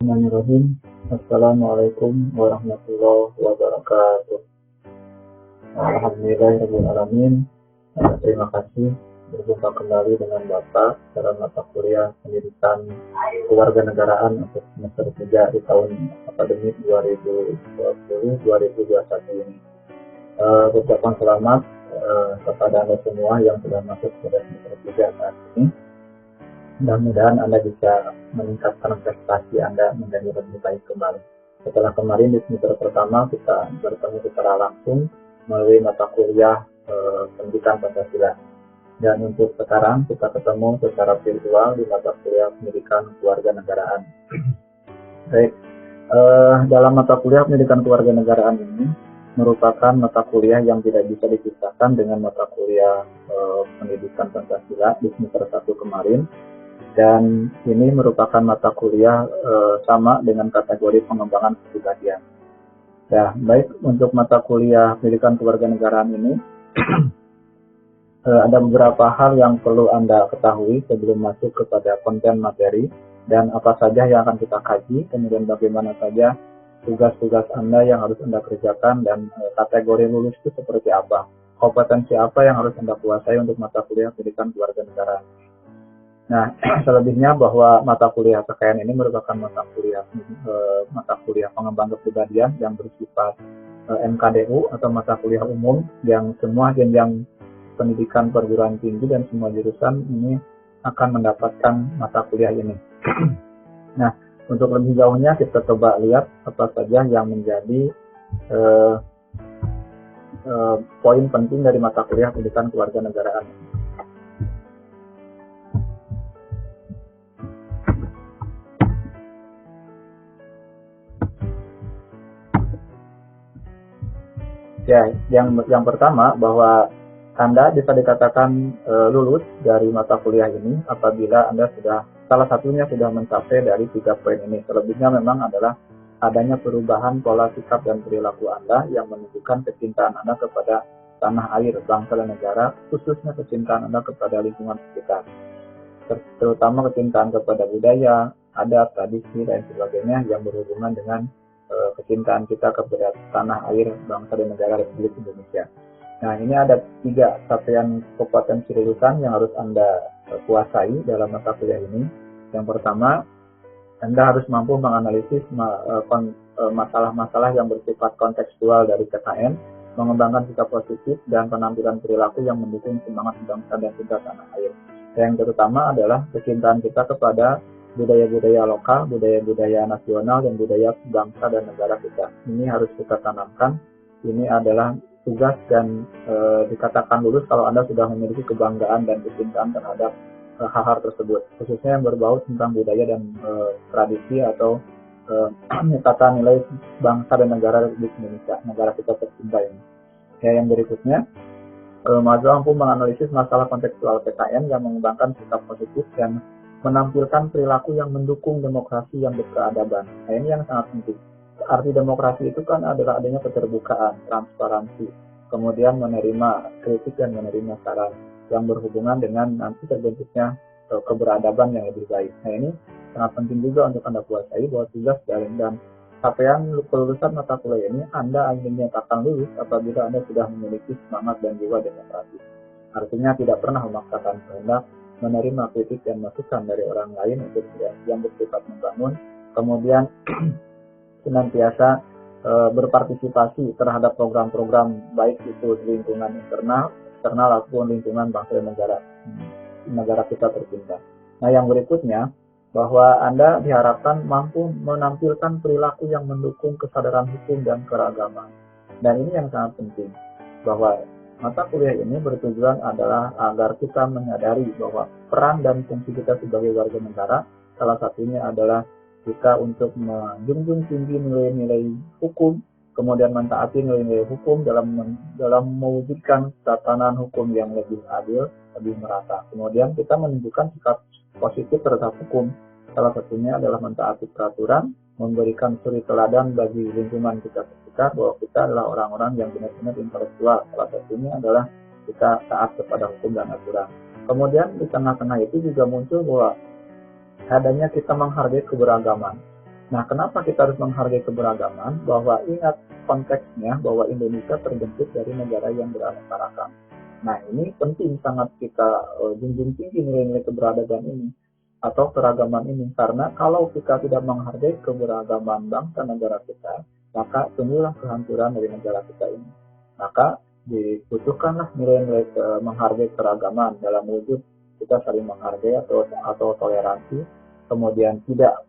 Bismillahirrahmanirrahim. Assalamualaikum warahmatullahi wabarakatuh. Alhamdulillahirrahmanirrahim. Terima kasih berjumpa kembali dengan Bapak dalam mata kuliah pendidikan kewarganegaraan untuk semester 3 di tahun akademik 2020-2021 ini. Ucapan selamat kepada Anda semua yang sudah masuk ke semester 3 saat ini. Mudah-mudahan Anda bisa meningkatkan prestasi Anda menjadi lebih baik kembali. Setelah kemarin di semester pertama kita bertemu secara langsung melalui mata kuliah pendidikan Pancasila. Dan untuk sekarang kita ketemu secara virtual di mata kuliah pendidikan kewarganegaraan. Baik, dalam mata kuliah pendidikan kewarganegaraan ini merupakan mata kuliah yang tidak bisa dipisahkan dengan mata kuliah pendidikan Pancasila di semester 1 kemarin. Dan ini merupakan mata kuliah sama dengan kategori pengembangan kepribadian. Nah, baik untuk mata kuliah pendidikan kewarganegaraan ini ada beberapa hal yang perlu Anda ketahui sebelum masuk kepada konten materi dan apa saja yang akan kita kaji, kemudian bagaimana saja tugas-tugas Anda yang harus Anda kerjakan dan kategori lulus itu seperti apa, kompetensi apa yang harus Anda kuasai untuk mata kuliah pendidikan kewarganegaraan. Nah, selebihnya bahwa mata kuliah PKN ini merupakan mata kuliah pengembang kepribadian yang bersifat MKDU atau mata kuliah umum yang semua jenjang pendidikan perguruan tinggi dan semua jurusan ini akan mendapatkan mata kuliah ini. Nah, untuk lebih jauhnya kita coba lihat apa saja yang menjadi poin penting dari mata kuliah pendidikan kewarganegaraan. Ya, yang pertama bahwa Anda bisa dikatakan lulus dari mata kuliah ini apabila Anda salah satunya sudah mencapai dari 3 poin ini. Selebihnya memang adalah adanya perubahan pola sikap dan perilaku Anda yang menunjukkan kecintaan Anda kepada tanah air, bangsa dan negara, khususnya kecintaan Anda kepada lingkungan sekitar, terutama kecintaan kepada budaya, adat, tradisi dan sebagainya yang berhubungan dengan kecintaan kita kepada tanah air, bangsa dan negara Republik Indonesia. Nah, ini ada 3 capaian kompetensi lulusan yang harus Anda kuasai dalam mata kuliah ini. Yang pertama, Anda harus mampu menganalisis masalah-masalah yang bersifat kontekstual dari PKN, mengembangkan sikap positif dan penampilan perilaku yang mendukung semangat bangsa dan cinta tanah air. Yang terutama adalah kecintaan kita kepada budaya-budaya lokal, budaya-budaya nasional, dan budaya bangsa dan negara kita. Ini harus kita tanamkan. Ini adalah tugas dan dikatakan lulus kalau Anda sudah memiliki kebanggaan dan kecintaan terhadap hal-hal tersebut. Khususnya yang berbau tentang budaya dan tradisi atau tata nilai bangsa dan negara Republik Indonesia, negara kita tercinta ini. Yang berikutnya, mampu menganalisis masalah kontekstual PKN yang mengembangkan sikap positif dan menampilkan perilaku yang mendukung demokrasi yang berkeadaban. Nah, ini yang sangat penting. Arti demokrasi itu kan adalah adanya keterbukaan, transparansi, kemudian menerima kritik dan menerima saran yang berhubungan dengan nanti terbentuknya keberadaban yang lebih baik. Nah, ini sangat penting juga untuk Anda kuasai bahwa tugas dan capaian kelulusan mata kuliah ini Anda ingin dinyatakan lulus apabila Anda sudah memiliki semangat dan jiwa demokrasi. Artinya tidak pernah memaksakan kehendak, menerima kritik dan masukan dari orang lain itu yang bersifat membangun, kemudian senantiasa berpartisipasi terhadap program-program baik itu di lingkungan eksternal ataupun lingkungan bangsa dan negara kita tercinta. Nah, yang berikutnya bahwa Anda diharapkan mampu menampilkan perilaku yang mendukung kesadaran hukum dan keragaman. Dan ini yang sangat penting, bahwa mata kuliah ini bertujuan adalah agar kita menyadari bahwa peran dan fungsi kita sebagai warga negara salah satunya adalah kita untuk menjunjung tinggi nilai-nilai hukum, kemudian mentaati nilai-nilai hukum dalam mewujudkan tatanan hukum yang lebih adil, lebih merata. Kemudian kita menunjukkan sikap positif terhadap hukum. Salah satunya adalah mentaati peraturan, memberikan suri teladan bagi lingkungan kita sekitar bahwa kita adalah orang-orang yang benar-benar intelektual. Salah satunya adalah kita taat kepada hukum dan aturan. Kemudian di tengah-tengah itu juga muncul bahwa adanya kita menghargai keberagaman. Nah, kenapa kita harus menghargai keberagaman? Bahwa ingat konteksnya bahwa Indonesia terbentuk dari negara yang beraneka ragam. Nah, ini penting sangat kita junjung tinggi nilai-nilai keberagaman ini atau keragaman ini, karena kalau kita tidak menghargai keberagaman bangsa negara kita, maka tunggulah kehancuran dari negara kita ini. Maka dibutuhkanlah nilai-nilai menghargai keragaman dalam wujud kita saling menghargai atau toleransi, kemudian tidak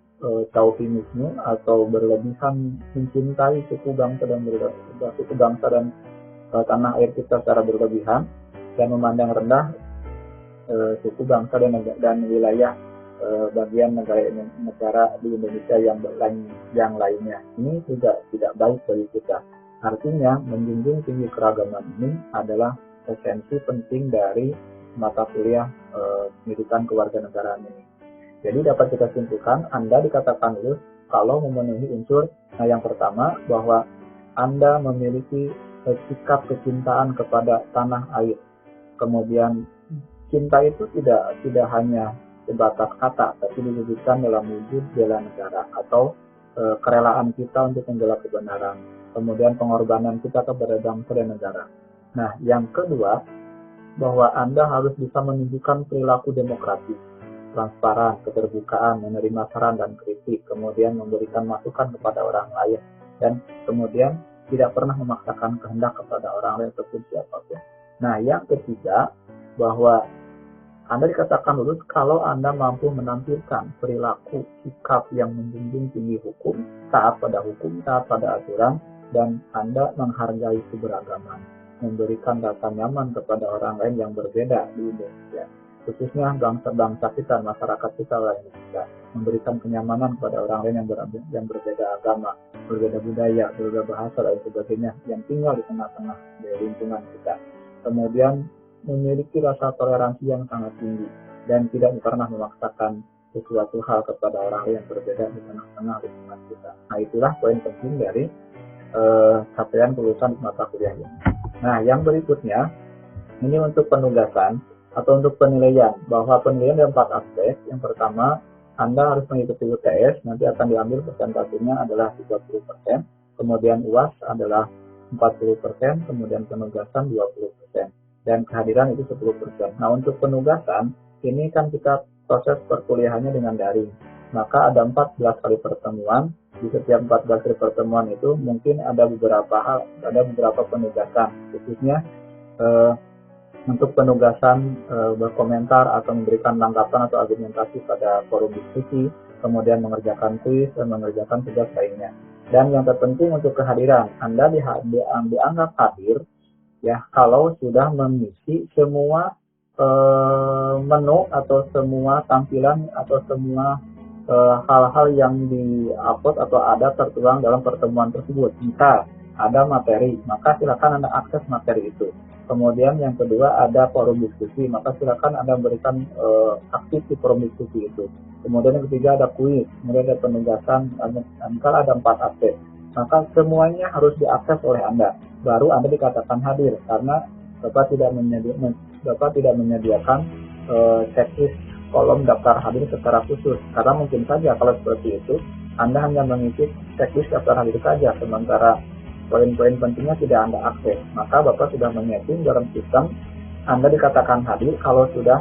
chauvinisme atau berlebihan mencintai suku bangsa dan tanah air kita secara berlebihan, dan memandang rendah suku bangsa dan wilayah bagian negara di Indonesia yang lainnya. Ini juga tidak baik bagi kita. Artinya, menjunjung tinggi keragaman ini adalah esensi penting dari mata kuliah pendidikan kewarganegaraan ini. Jadi dapat kita simpulkan, Anda dikatakan lulus kalau memenuhi unsur. Nah, yang pertama, bahwa Anda memiliki sikap kecintaan kepada tanah air. Kemudian, cinta itu tidak hanya sebatas kata, tapi diwujudkan dalam wujud bela negara atau kerelaan kita untuk membela kebenaran. Kemudian pengorbanan kita kepada bangsa dan negara. Nah, yang kedua, bahwa Anda harus bisa menunjukkan perilaku demokratis, transparan, keterbukaan, menerima saran dan kritik, kemudian memberikan masukan kepada orang lain, dan kemudian tidak pernah memaksakan kehendak kepada orang lain ataupun siapapun. Nah, yang ketiga, bahwa Anda dikatakan lulus kalau Anda mampu menampilkan perilaku sikap yang menjunjung tinggi hukum, taat pada hukum, taat pada aturan, dan Anda menghargai keberagaman, memberikan rasa nyaman kepada orang lain yang berbeda di Indonesia, khususnya bangsa-bangsa kita, masyarakat kita lainnya, memberikan kenyamanan kepada orang lain yang berbeda agama, berbeda budaya, berbeda bahasa, dan sebagainya, yang tinggal di tengah-tengah dari lingkungan kita. Kemudian memiliki rasa toleransi yang sangat tinggi dan tidak pernah memaksakan sesuatu hal kepada orang yang berbeda di tengah-tengah lingkungan kita. Nah, itulah poin penting dari capaian kelulusan mata kuliah ini. Nah, yang berikutnya ini untuk penugasan atau untuk penilaian, bahwa penilaian ada 4 aspek. Yang pertama, Anda harus mengikuti UTS, nanti akan diambil persentasenya adalah 30%, kemudian UAS adalah 40%, kemudian penugasan 20%, dan kehadiran itu 10%. Nah, untuk penugasan, ini kan kita proses perkuliahannya dengan daring, maka ada 14 kali pertemuan. Di setiap 14 kali pertemuan itu mungkin ada beberapa penugasan, khususnya untuk penugasan berkomentar atau memberikan tanggapan atau argumentasi pada forum diskusi, kemudian mengerjakan kuis dan mengerjakan tugas lainnya. Dan yang terpenting untuk kehadiran, Anda dianggap hadir ya kalau sudah mengisi semua menu atau semua tampilan atau semua hal-hal yang di-upload atau ada tertuang dalam pertemuan tersebut. Jika ada materi, maka silakan Anda akses materi itu. Kemudian yang kedua, ada forum diskusi, maka silakan Anda berikan aktif di forum diskusi itu. Kemudian yang ketiga, ada kuis, kemudian ada penugasan, kalau ada 4 aspek. Maka semuanya harus diakses oleh Anda, baru Anda dikatakan hadir, karena Bapak tidak menyediakan checklist kolom daftar hadir secara khusus, karena mungkin saja kalau seperti itu Anda hanya mengisi checklist daftar hadir saja, sementara poin-poin pentingnya tidak Anda akses. Maka Bapak sudah menyeting dalam sistem Anda dikatakan hadir kalau sudah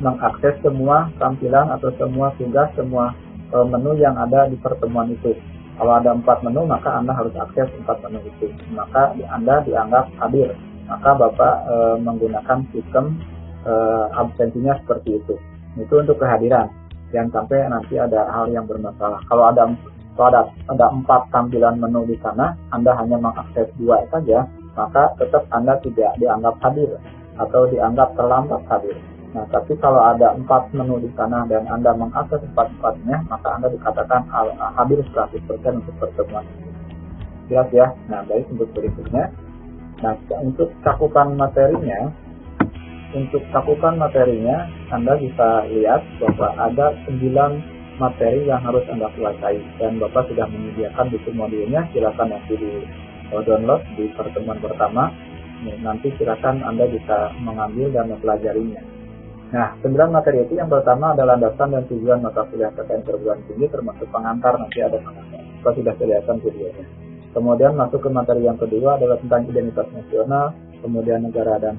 mengakses semua tampilan atau semua tugas, semua menu yang ada di pertemuan itu. Kalau ada 4 menu, maka Anda harus akses 4 menu itu, maka Anda dianggap hadir. Maka Bapak menggunakan sistem absensinya seperti itu. Itu untuk kehadiran, jangan sampai nanti ada hal yang bermasalah. Kalau ada 4 tampilan menu di sana, Anda hanya mengakses 2 saja, maka tetap Anda tidak dianggap hadir atau dianggap terlambat hadir. Nah, tapi kalau ada 4 menu di sana dan Anda mengakses 4-4-nya, maka Anda dikatakan hadir 100% untuk pertemuan ini. Jelas ya? Nah, baik, untuk berikutnya. Nah, untuk cakupan materinya, Anda bisa lihat bahwa ada 9 materi yang harus Anda kuasai, dan Bapak sudah menyediakan buku modulnya. Silakan nanti di download di pertemuan pertama. Nanti silakan Anda bisa mengambil dan mempelajarinya. Nah, 9 materi itu yang pertama adalah landasan dan tujuan mata kuliah PTN perguruan tinggi termasuk pengantar, nanti ada pengantar. Kalau sudah kelihatan videonya. Kemudian masuk ke materi yang kedua adalah tentang identitas nasional, kemudian negara dan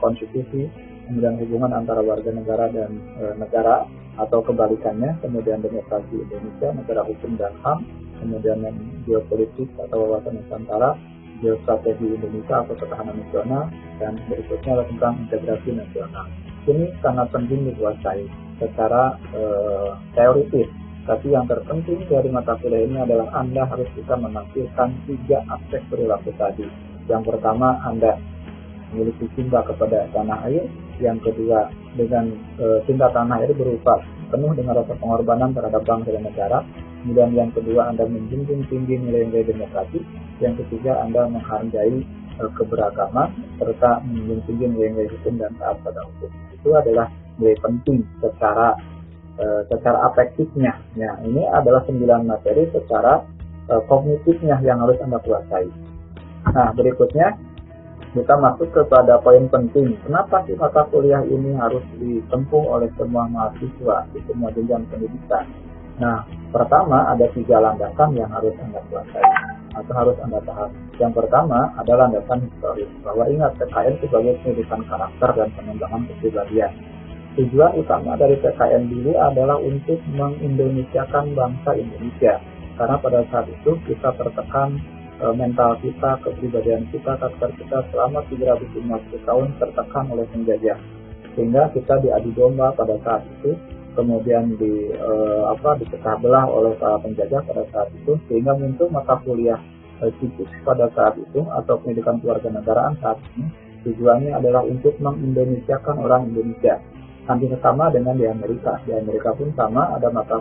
konstitusi, kemudian hubungan antara warga negara dan negara atau kebalikannya, kemudian demokrasi Indonesia, negara hukum dan HAM, kemudian yang geopolitik atau wawasan Nusantara, geostrategi Indonesia atau ketahanan nasional, dan berikutnya adalah tentang integrasi nasional. Ini sangat penting dikuasai secara teoritis, tapi yang terpenting dari mata kuliah ini adalah Anda harus bisa menampilkan 3 aspek perilaku tadi. Yang pertama, Anda memiliki cinta kepada tanah air. Yang kedua, dengan cinta tanah air berupa penuh dengan rasa pengorbanan terhadap bangsa dan negara. Kemudian yang kedua, Anda menjunjung tinggi nilai-nilai demokrasi. Yang ketiga, Anda menghargai keberagaman serta menjunjung tinggi nilai-nilai hukum dan taat pada hukum. Itu adalah nilai penting secara afektifnya. Ya, ini adalah 9 materi secara kognitifnya yang harus Anda kuasai. Nah, berikutnya kita masuk kepada poin penting. Kenapa sih mata kuliah ini harus ditempuh oleh semua mahasiswa di semua jenjang pendidikan? Nah, pertama ada 3 landasan yang harus Anda kuasai atau harus Anda paham. Yang pertama adalah landasan historis, bahwa ingat PKN sebagai pendidikan karakter dan pengembangan kepribadian. Tujuan utama dari PKN dulu adalah untuk mengindonesiakan bangsa Indonesia, karena pada saat itu kita tertekan mental kita, kepribadian kita, karakter kita selama 350 tahun tertekan oleh penjajah, sehingga kita diadu domba pada saat itu, kemudian dipecah belah oleh para penjajah pada saat itu, sehingga muncul mata kuliah civics pada saat itu atau pendidikan kewarganegaraan saat ini. Tujuannya adalah untuk mengindonesiakan orang Indonesia. Hampir sama dengan di Amerika. Di Amerika pun sama, ada mata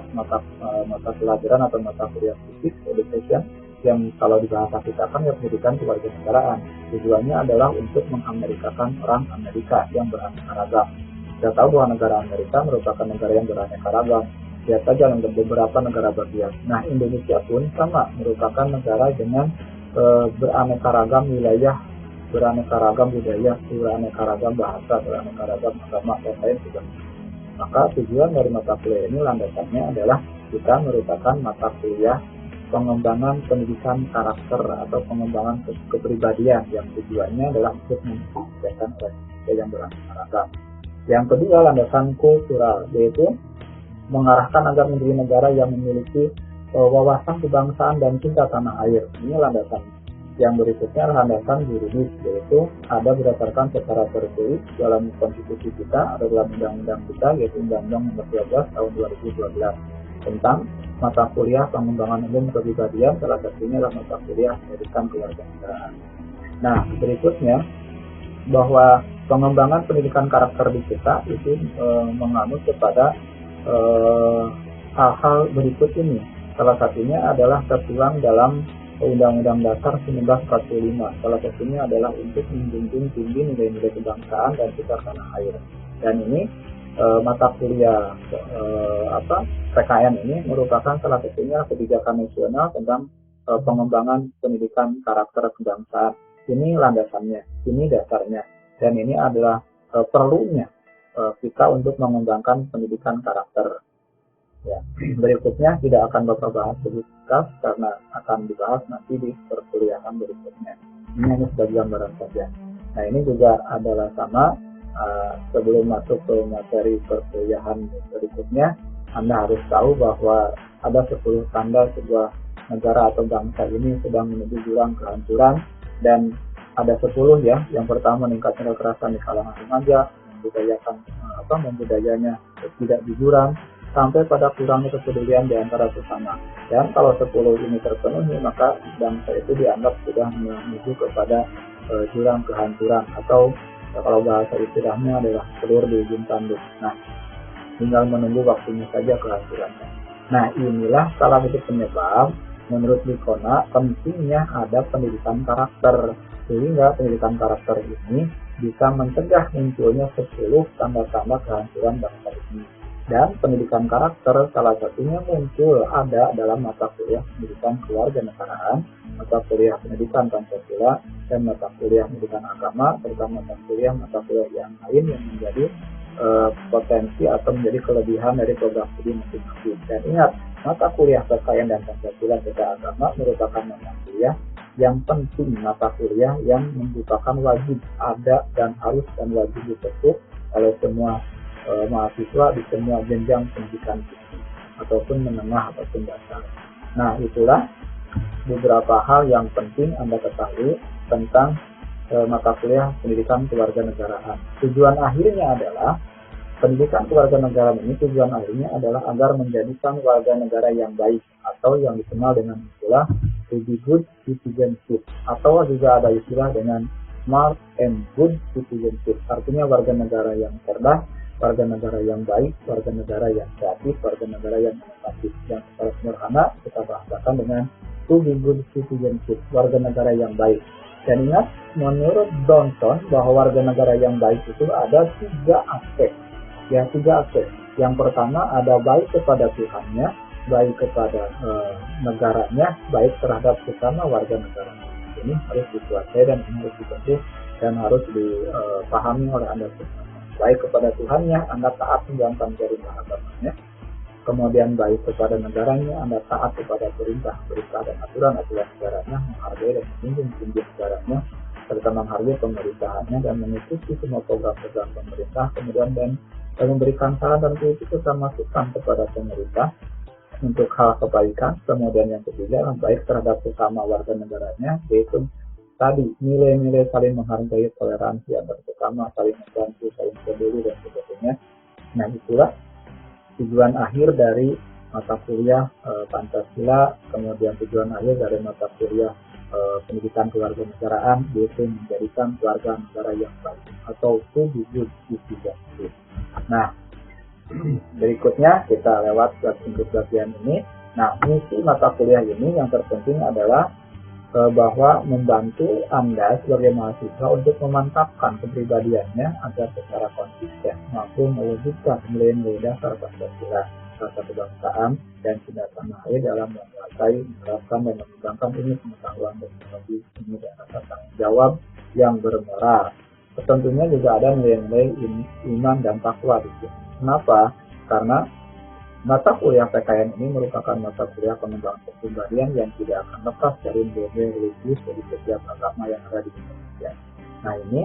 pelajaran atau mata kuliah civics education yang kalau di bahasa kita kan ya pendidikan kewarganegaraan. Tujuannya adalah untuk mengamerikakan orang Amerika yang beraneka ragam. Kita tahu bahwa negara Amerika merupakan negara yang beraneka ragam. Lihat saja beberapa negara bagian. Nah, Indonesia pun sama, merupakan negara dengan beraneka ragam wilayah, beraneka ragam budaya, beraneka ragam bahasa, beraneka ragam agama, dan lain sebagainya. Maka tujuan dari mata kuliah ini landasannya adalah kita merupakan mata kuliah pengembangan pendidikan karakter atau pengembangan kepribadian yang tujuannya adalah untuk menjadikan orang yang beraneka ragam. Yang kedua, landasan kultural, yaitu mengarahkan agar menjadi negara yang memiliki wawasan kebangsaan dan cinta tanah air. Ini landasan. Yang berikutnya landasan juridis, yaitu ada berdasarkan secara tertulis dalam konstitusi kita, ada dalam undang-undang kita, yaitu Undang-Undang Nomor 12 Tahun 2012 tentang mata kuliah pengembangan umum kepribadian, salah satunya adalah mata kuliah pendidikan kewarganegaraan. Nah, berikutnya bahwa pengembangan pendidikan karakter di kita itu menganut kepada hal-hal berikut ini. Salah satunya adalah tertuang dalam Undang-Undang Dasar 1945. Salah satunya adalah untuk menjunjung tinggi nilai-nilai kebangsaan dan cinta tanah air. Dan ini mata kuliah PKN ini merupakan salah satunya kebijakan nasional tentang pengembangan pendidikan karakter kebangsaan. Ini landasannya, ini dasarnya, dan ini adalah perlunya kita untuk mengembangkan pendidikan karakter. Ya, berikutnya tidak akan Bapak bahas lebih tegas karena akan dibahas nanti di perkuliahan berikutnya. Ini hanya sebagai gambaran saja. Nah, ini juga adalah sama. Sebelum masuk ke materi perkuliahan berikutnya, Anda harus tahu bahwa ada 10 tanda sebuah negara atau bangsa ini sedang menuju jurang kehancuran, dan ada 10 ya. Yang pertama, meningkatnya kekerasan di kalangan remaja, membudayanya tidak di jurang, sampai pada kurangnya kepedulian di antara sesama. Dan kalau 10 ini terpenuhi, maka bangsa itu dianggap sudah menuju kepada jurang kehancuran, atau kalau bahasa istilahnya adalah telur di ujung tanduk. Nah, tinggal menunggu waktunya saja kehancurannya. Nah, inilah salah satu penyebab menurut Likona pentingnya ada pendidikan karakter, sehingga pendidikan karakter ini bisa mencegah munculnya 10 tanda-tanda kehancuran bangsa ini. Dan pendidikan karakter salah satunya muncul ada dalam mata kuliah pendidikan kewarganegaraan, mata kuliah pendidikan Pancasila, dan mata kuliah pendidikan agama, serta mata kuliah yang lain yang menjadi potensi atau menjadi kelebihan dari program studi masing-masing. Dan ingat, mata kuliah PKN dan Pancasila Beda Agama merupakan mata kuliah yang penting, mata kuliah yang merupakan wajib ada dan harus dan wajib ditempuh oleh semua mahasiswa di semua jenjang pendidikan tinggi ataupun menengah ataupun dasar. Nah, itulah beberapa hal yang penting Anda ketahui tentang mata kuliah pendidikan kewarganegaraan. Tujuan akhirnya adalah pendidikan kewarganegaraan ini, tujuan akhirnya adalah agar menjadikan warga negara yang baik atau yang dikenal dengan istilah to be good citizenship, atau juga ada istilah dengan smart and good citizenship, artinya warga negara yang cerdas, warga negara yang baik, warga negara yang kreatif, warga negara yang inovatif. Yang secara sederhana kita bahasakan dengan to be good citizenship, warga negara yang baik. Dan ingat, menurut Johnson bahwa warga negara yang baik itu ada 3 aspek. Ya, 3 aspek. Yang pertama ada baik kepada Tuhannya, baik kepada negaranya, baik terhadap sesama warga negara. Ini harus dikuasai dan harus ditempuh dan harus dipahami oleh Anda semua. Baik kepada Tuhannya, Anda taat menjalankan perintah agamanya. Kemudian baik kepada negaranya, Anda taat kepada perintah dan aturan negaranya, menghargai dan menjunjung tinggi negaranya, serta menghargai pemerintahannya dan mengikuti semua program-program pemerintah, kemudian dan memberikan saran dan kritik serta masukan kepada pemerintah untuk hal kebaikan. Kemudian yang ketiga, baik terhadap sesama warga negaranya, yaitu tadi nilai-nilai saling menghargai, toleransi antar sesama, saling membantu, saling peduli dan sebagainya. Nah, itulah tujuan akhir dari mata kuliah Pancasila, kemudian tujuan akhir dari mata kuliah pendidikan kewarganegaraan, yaitu menjadikan keluarga negara yang baik atau to be good citizenship. Nah, berikutnya kita lewat untuk bagian ini. Nah, misi mata kuliah ini yang terpenting adalah bahwa membantu Anda sebagai mahasiswa untuk memantapkan kepribadiannya agar secara konsisten mampu mewujudkan nilai-nilai dasar Pancasila, rasa kebangsaan dan cinta tanah air dalam menguasai, menerapkan dan mengembangkan ilmu pengetahuan teknologi seni dan rasa tanggung jawab yang bermoral. Tentunya juga ada nilai-nilai iman dan takwa di sini. Kenapa? Karena mata kuliah PKN ini merupakan mata kuliah pengembangan kepribadian yang tidak akan lepas dari nilai religius dari setiap agama yang ada di Indonesia. Nah, ini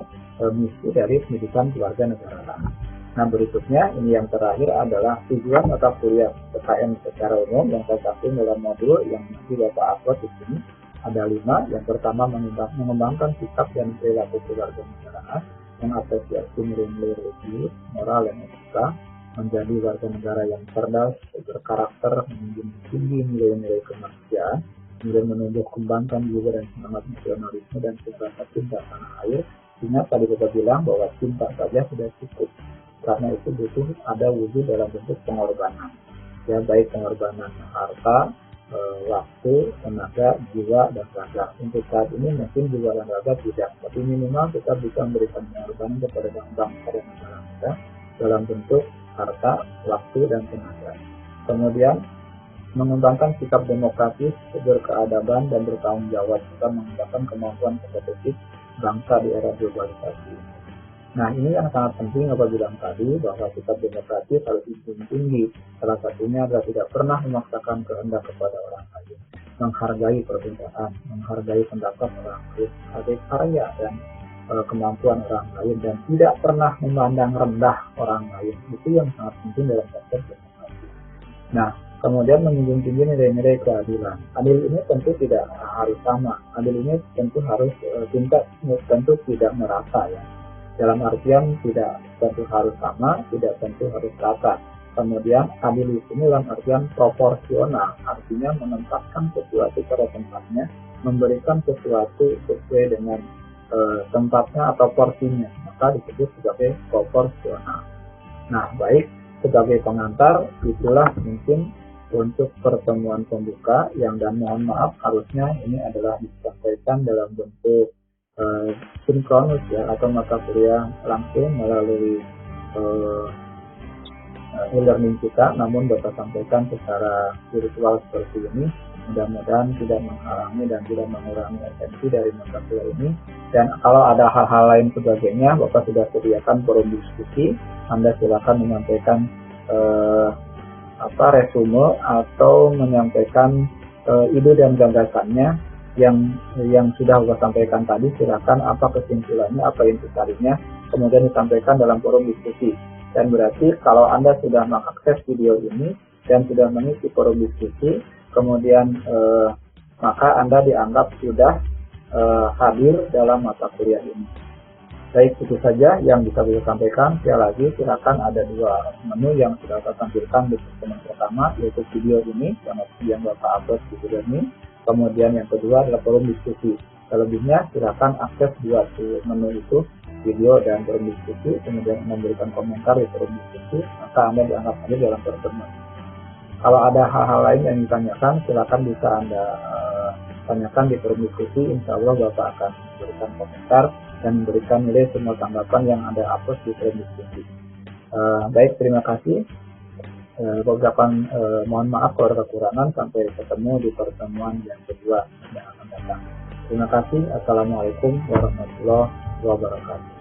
misi dari pendidikan kewarganegaraan. Nah, berikutnya ini yang terakhir adalah tujuan mata kuliah PKN secara umum yang saya kasih dalam modul yang nanti Bapak upload di sini ada 5. Yang pertama, mengembangkan sikap dan perilaku kewarganegaraan, mengapresiasi nilai-nilai religius, moral dan etika, menjadi warga negara yang cerdas, berkarakter, menjunjung tinggi nilai-nilai kemanusiaan, kemudian menumbuh kembangkan jiwa dan semangat nasionalisme dan rasa cinta tanah air. Ingat tadi kita bilang bahwa cinta saja sudah cukup, karena itu butuh ada wujud dalam bentuk pengorbanan. Ya, baik pengorbanan harta, waktu, tenaga, jiwa, dan raga. Untuk saat ini mungkin jiwa dan raga tidak, tapi minimal kita bisa memberikan pengorbanan kepada bangsa dan negara kita dalam bentuk harta, waktu, dan tenaga. Kemudian mengembangkan sikap demokratis, berkeadaban, dan bertanggung jawab, serta mengembangkan kemampuan kompetitif bangsa di era globalisasi. Nah, ini yang sangat penting apa bilang tadi, bahwa sikap demokratis harus dijunjung tinggi. Salah satunya adalah tidak pernah memaksakan kehendak kepada orang lain, menghargai perbedaan, menghargai pendapat orang lain, menghargai karya dan kemampuan orang lain, dan tidak pernah memandang rendah orang lain. Itu yang sangat penting dalam konteks demokrasi. Nah, kemudian menjunjung tinggi nilai-nilai keadilan. Adil ini tentu tidak harus sama. Adil ini tentu harus tentu tidak merata, ya. Dalam artian tidak tentu harus sama, tidak tentu harus rata. Kemudian adil ini dalam artian proporsional, artinya menempatkan sesuatu pada tempatnya, memberikan sesuatu sesuai dengan tempatnya atau porsinya, maka disebut sebagai proporsional. Nah, baik, sebagai pengantar itulah mungkin untuk pertemuan pembuka yang, dan mohon maaf harusnya ini adalah disampaikan dalam bentuk sinkronus, ya, atau mata kuliah langsung melalui e-learning kita, namun Bapak sampaikan secara virtual seperti ini. Mudah-mudahan tidak menghalangi dan tidak mengurangi esensi dari mata kuliah ini. Dan kalau ada hal-hal lain sebagainya, Bapak sudah sediakan forum diskusi. Anda silakan menyampaikan resume atau menyampaikan ide dan gagasannya yang sudah Bapak sampaikan tadi. Silakan apa kesimpulannya, apa intisarinya, kemudian disampaikan dalam forum diskusi. Dan berarti kalau Anda sudah mengakses video ini dan sudah mengisi forum diskusi, kemudian maka Anda dianggap sudah hadir dalam mata kuliah ini. Baik, itu saja yang bisa saya sampaikan. Sekali lagi, silakan, ada dua menu yang sudah saya tampilkan di pertemuan pertama, yaitu video ini yang Bapak upload di video ini. Kemudian yang kedua adalah forum diskusi. Selebihnya silakan akses dua menu itu, video dan forum diskusi, kemudian memberikan komentar di forum diskusi, maka Anda dianggap hadir dalam pertemuan. Kalau ada hal-hal lain yang ditanyakan, silakan bisa Anda tanyakan di forum diskusi. Insya Allah Bapak akan memberikan komentar dan memberikan nilai semua tanggapan yang Anda upload di forum diskusi. Baik, terima kasih. Mohon maaf kalau ada kekurangan. Sampai ketemu di pertemuan yang kedua yang akan datang. Terima kasih. Assalamualaikum warahmatullahi wabarakatuh.